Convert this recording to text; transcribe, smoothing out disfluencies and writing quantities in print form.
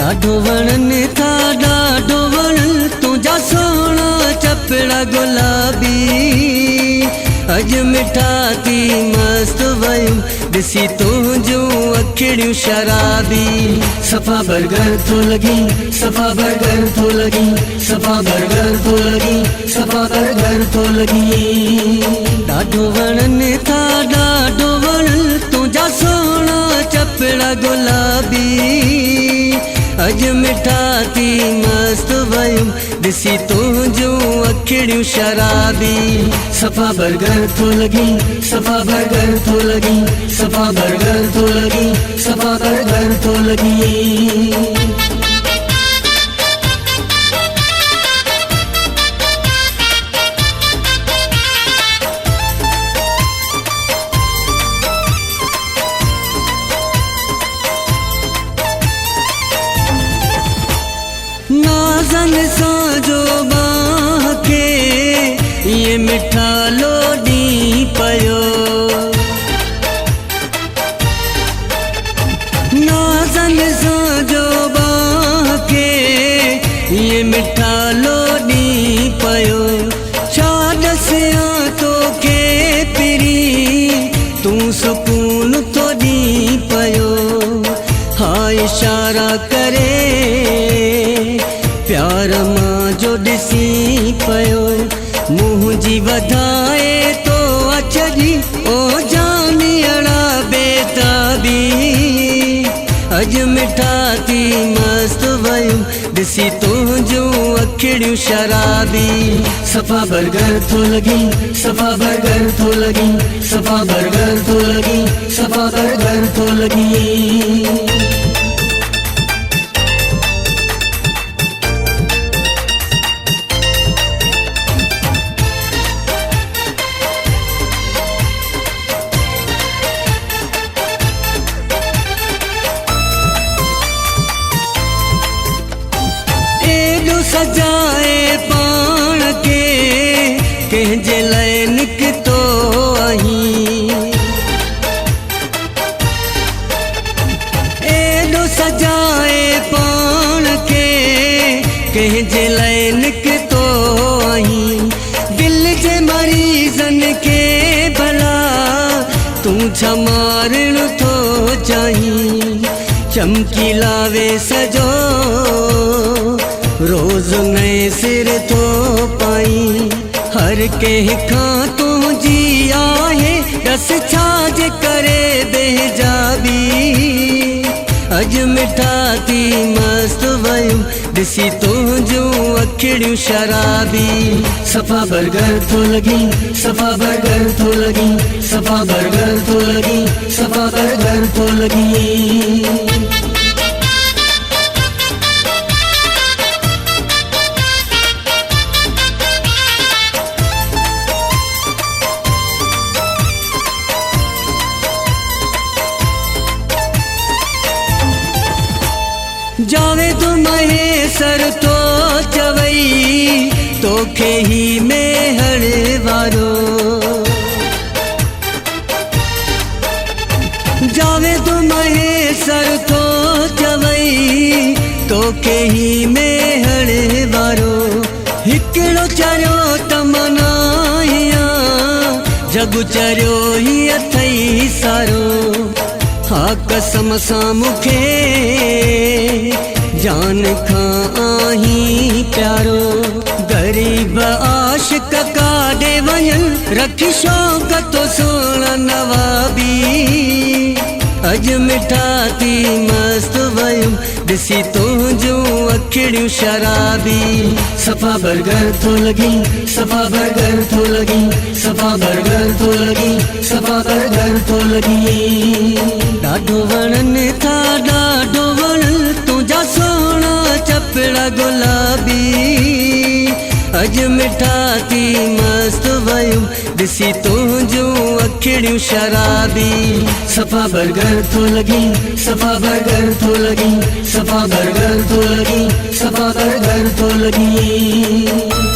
ॾाढो वणनि था ॾाढो वणनि तुंहिंजा सोना चपड़ा गुलाबी अॼु मिठा थी मस्त वयुम ॾिसी तुंहिंजूं अखिड़ियूं शराबी सफ़ा बर्गर थो लॻी सफ़ा बर्गर थो लॻी सफ़ा बर्गर थो लॻी सफ़ा बर्गर थो लॻी ॾाढो वणनि था ॾाढो वणनि तुंहिंजा सोना चपड़ा गुलाबी अॼु मिठा थी मस्त वयुम ॾिसी तुंहिंजूं अखिड़ियूं शराबी सफ़ा बर्गर थो लॻी सफ़ा बर्गर थो लॻी सफ़ा बर्गर थो लॻी सफ़ा बर्गर थो लॻी नाज़न सां जो बाह खे ये मिठा लोडी पयो नाज़न सां जो बाह खे ये मिठा लोडी पयो छा ॾसियां तोखे पिरी तूं सुकून थो ॾी पयो हा इशारा करे प्यार मां जो ॾिसी पयो मुंहुं जी वधाए तो अचजी ओ जानी अड़ा बेताबी अॼु मिठा थी मस्त वयुम ॾिसी तुंहिंजूं अखिड़ियूं शराबी सफ़ा बर्गर थो लॻी सफ़ा बर्गर थो लॻी सफ़ा बर्गर थो लॻी सफ़ा बर्गर थो लॻी सजाए पाण के कंहिंजे लाइ निकितो आहीं एॾो सजाए पाण के कंहिंजे लाइ निकितो आहीं दिल जे मरीज़नि खे भला तूं छा मारणु थो चाहीं चमकी लावे सजो रोज़ नए सिर तो पाई हर कंहिंखां तुंहिंजी आहे ॾस छाजे करे बेजाबी अॼु मिठा थी मस्त वयुम ॾिसी तुंहिंजूं अखिड़ियूं शराबी सफ़ा बर्गर थो लॻी सफ़ा बर्गर थो लॻी सफ़ा बर्गर थो लॻी सफ़ा बर्गर थो लॻी जावेद महेसर तो चवई तोखे ही मेहर वारो जावेद महेसर तो चवई तोखे ही मेहर वारो हिकिड़ो चरियो तमनाइया जग चरियो ही अथई सारो हा कसम सां मूंखे जान खां आहीं प्यारो गरीब आशिक काॾे वञनि रखी शौक़ तो सोना नवाबी अॼु मिठा थी मस्त वयुम ॾिसी तुंहिंजूं अखिड़ियूं शराबी सफ़ा बर्गर थो लॻी सफ़ा बर्गर थो लॻी सफ़ा बर्गर थो लॻी सफ़ा बर्गर थो लॻी ॾाढो वणनि था ॾाढो वणनि तुंहिंजा सोना चपड़ा गुलाबी अॼु मिठा थी मस्त वयुम ॾिसी तुंहिंजूं अखिड़ियूं शराबी सफ़ा बर्गर थो लॻी सफ़ा बर्गर थो लॻी सफ़ा बर्गर थो लॻी सफ़ा बर्गर थो लॻी